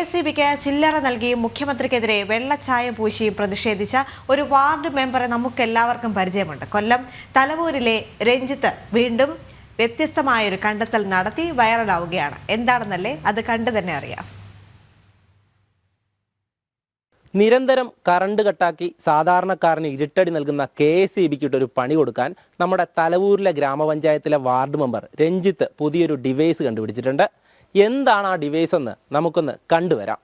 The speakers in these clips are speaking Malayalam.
KSEBിക്ക് ചില്ലറ നൽകിയും മുഖ്യമന്ത്രിക്കെതിരെ വെള്ളച്ചായം പൂശിയും പ്രതിഷേധിച്ച ഒരു വാർഡ് മെമ്പറെ നമുക്കെല്ലാവർക്കും പരിചയമുണ്ട്. കൊല്ലം തലവൂരിലെ രഞ്ജിത്ത് വീണ്ടും വ്യത്യസ്തമായൊരു കണ്ടെത്തൽ നടത്തി വൈറലാവുകയാണ്. എന്താണെന്നല്ലേ അത് കണ്ടു തന്നെ അറിയാം. നിരന്തരം കറണ്ട് കട്ടാക്കി സാധാരണക്കാരന് ഇരുട്ടടി നൽകുന്ന KSEBിക്കൊരു പണി കൊടുക്കാൻ നമ്മുടെ തലവൂരിലെ ഗ്രാമപഞ്ചായത്തിലെ വാർഡ് മെമ്പർ രഞ്ജിത്ത് പുതിയൊരു ഡിവൈസ് കണ്ടുപിടിച്ചിട്ടുണ്ട്. എന്താണ് ആ ഡിവൈസ് എന്ന് നമുക്കൊന്ന് കണ്ടുവരാം.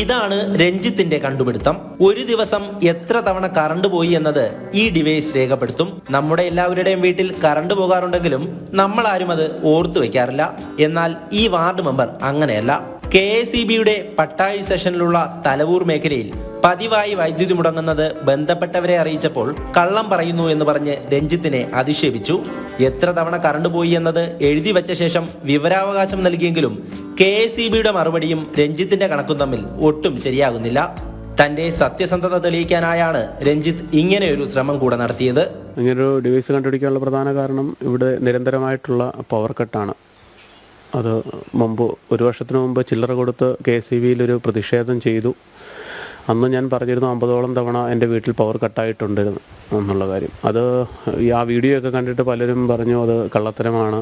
ഇതാണ് രഞ്ജിത്തിന്റെ കണ്ടുപിടുത്തം. ഒരു ദിവസം എത്ര തവണ കറണ്ട് പോയി എന്നത് ഈ ഡിവൈസ് രേഖപ്പെടുത്തും. നമ്മുടെ എല്ലാവരുടെയും വീട്ടിൽ കറണ്ട് പോകാറുണ്ടെങ്കിലും നമ്മൾ ആരും അത് ഓർത്തു വെക്കാറില്ല. എന്നാൽ ഈ വാർഡ് മെമ്പർ അങ്ങനെയല്ല. KSEBിയുടെ പട്ടാഴി സെഷനിലുള്ള തലവൂർ മേഖലയിൽ പതിവായി വൈദ്യുതി മുടങ്ങുന്നത് ബന്ധപ്പെട്ടവരെ അറിയിച്ചപ്പോൾ കള്ളം പറയുന്നു എന്ന് പറഞ്ഞ് രഞ്ജിത്തിനെ അധിക്ഷേപിച്ചു. എത്ര തവണ കറണ്ട് പോയി എന്നത് എഴുതി വെച്ച ശേഷം വിവരാവകാശം നൽകിയെങ്കിലും KSEBിയുടെ മറുപടിയും രഞ്ജിത്തിന്റെ കണക്കും തമ്മിൽ ഒട്ടും ശരിയാകുന്നില്ല. തന്റെ സത്യസന്ധത തെളിയിക്കാനായാണ് രഞ്ജിത്ത് ഇങ്ങനെയൊരു ശ്രമം കൂടെ നടത്തിയത്. ഇങ്ങനൊരു ഡിവൈസ് കണ്ടുപിടിക്കാനുള്ള പ്രധാന കാരണം ഇവിടെ നിരന്തരമായിട്ടുള്ള പവർ കട്ടാണ്. അത് ഒരു വർഷത്തിന് മുമ്പ് ചില്ലറ കൊടുത്ത് KSEBിയിലൊരു പ്രതിഷേധം ചെയ്തു. അന്ന് ഞാൻ പറഞ്ഞിരുന്നു 50ഓളം തവണ എൻ്റെ വീട്ടിൽ പവർ കട്ടായിട്ടുണ്ടായിരുന്നു എന്നുള്ള കാര്യം. അത് ആ വീഡിയോ ഒക്കെ കണ്ടിട്ട് പലരും പറഞ്ഞു അത് കള്ളത്തരമാണ്,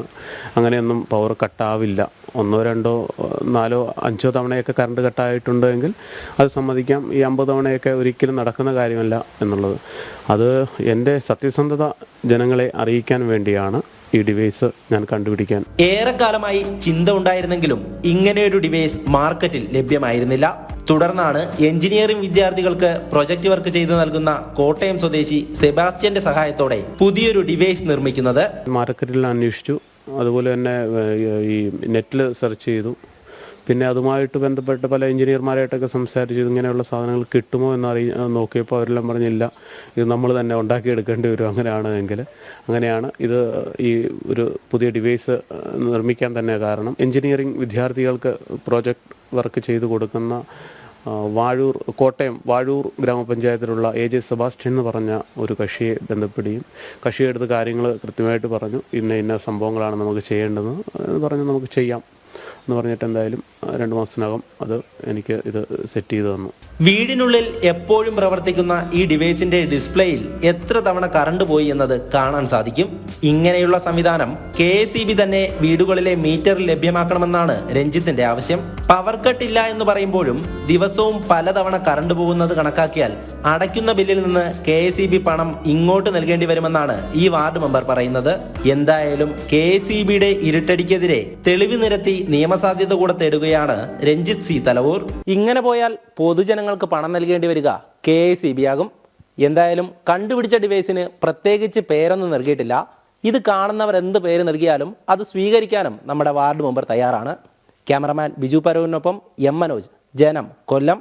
അങ്ങനെയൊന്നും പവർ കട്ടാവില്ല. 1, 2, 4, 5 തവണയൊക്കെ കറണ്ട് കട്ടായിട്ടുണ്ടെങ്കിൽ അത് സമ്മതിക്കാം. ഈ 50 തവണയൊക്കെ ഒരിക്കലും നടക്കുന്ന കാര്യമല്ല എന്നുള്ളത്. അത് എൻ്റെ സത്യസന്ധത ജനങ്ങളെ അറിയിക്കാൻ വേണ്ടിയാണ് ഈ ഡിവൈസ് ഞാൻ കണ്ടുപിടിക്കാൻ. ഏറെക്കാലമായി ചിന്ത ഉണ്ടായിരുന്നെങ്കിലും ഇങ്ങനെയൊരു ഡിവൈസ് മാർക്കറ്റിൽ ലഭ്യമായിരുന്നില്ല. തുടർന്നാണ് എഞ്ചിനീയറിംഗ് വിദ്യാർത്ഥികൾക്ക് പ്രൊജക്ട് വർക്ക് ചെയ്തു നൽകുന്ന കോട്ടയം സ്വദേശി സെബാസ്റ്റ്യന്റെ സഹായത്തോടെ പുതിയൊരു ഡിവൈസ് നിർമ്മിക്കുന്നത്. മാർക്കറ്റിൽ അന്വേഷിച്ചു, അതുപോലെ തന്നെ ഈ നെറ്റിൽ സെർച്ച് ചെയ്തു. പിന്നെ അതുമായിട്ട് ബന്ധപ്പെട്ട് പല എഞ്ചിനീയർമാരായിട്ടൊക്കെ സംസാരിച്ചു. ഇങ്ങനെയുള്ള സാധനങ്ങൾ കിട്ടുമോ എന്ന് നോക്കിയപ്പോൾ അവരെല്ലാം പറഞ്ഞില്ല, ഇത് നമ്മൾ തന്നെ ഉണ്ടാക്കിയെടുക്കേണ്ടി വരും. അങ്ങനെയാണ് ഇത് ഈ ഒരു പുതിയ ഡിവൈസ് നിർമ്മിക്കാൻ തന്നെ കാരണം. എഞ്ചിനീയറിംഗ് വിദ്യാർത്ഥികൾക്ക് പ്രോജക്റ്റ് വർക്ക് ചെയ്തു കൊടുക്കുന്ന കോട്ടയം വാഴൂർ ഗ്രാമപഞ്ചായത്തിലുള്ള AJ സെബാസ്റ്റ്യൻ എന്ന് പറഞ്ഞ ഒരു കക്ഷിയെ ബന്ധപ്പെടുകയും കക്ഷിയെടുത്ത് കാര്യങ്ങൾ കൃത്യമായിട്ട് പറഞ്ഞു. ഇന്ന സംഭവങ്ങളാണ് നമുക്ക് ചെയ്യേണ്ടതെന്ന് പറഞ്ഞു. നമുക്ക് ചെയ്യാം എന്ന് പറഞ്ഞിട്ട് എന്തായാലും 2 മാസത്തിനകം എനിക്ക് ഇത് സെറ്റ് ചെയ്ത് തന്നു. വീടിനുള്ളിൽ എപ്പോഴും പ്രവർത്തിക്കുന്ന ഈ ഡിവൈസിന്റെ ഡിസ്പ്ലേയിൽ എത്ര തവണ കറണ്ട് പോയി എന്നത് കാണാൻ സാധിക്കും. ഇങ്ങനെയുള്ള സംവിധാനം KSEB തന്നെ വീടുകളിലെ മീറ്ററിൽ ലഭ്യമാക്കണമെന്നാണ് രഞ്ജിത്തിന്റെ ആവശ്യം. പവർ കട്ട് ഇല്ല എന്ന് പറയുമ്പോഴും ദിവസവും പലതവണ കറണ്ട് പോകുന്നത് കണക്കാക്കിയാൽ അടയ്ക്കുന്ന ബില്ലിൽ നിന്ന് KSEB പണം ഇങ്ങോട്ട് നൽകേണ്ടി വരുമെന്നാണ് ഈ വാർഡ് മെമ്പർ പറയുന്നത്. എന്തായാലും KSEBിയുടെ ഇരുട്ടടിക്കെതിരെ തെളിവ് നിരത്തി നിയമസാധ്യത കൂടെ തേടുകയാണ് രഞ്ജിത്ത് C. തലവൂർ. ഇങ്ങനെ പോയാൽ പൊതുജനങ്ങൾക്ക് പണം നൽകേണ്ടി വരിക KSEB ആകും. എന്തായാലും കണ്ടുപിടിച്ച ഡിവൈസിന് പ്രത്യേകിച്ച് പേരൊന്നും നൽകിയിട്ടില്ല. ഇത് കാണുന്നവർ എന്ത് പേര് നൽകിയാലും അത് സ്വീകരിക്കാനും നമ്മുടെ വാർഡ് മെമ്പർ തയ്യാറാണ്. ക്യാമറമാൻ ബിജു പരൂരിനൊപ്പം M. മനോജ്, ജനം, കൊല്ലം.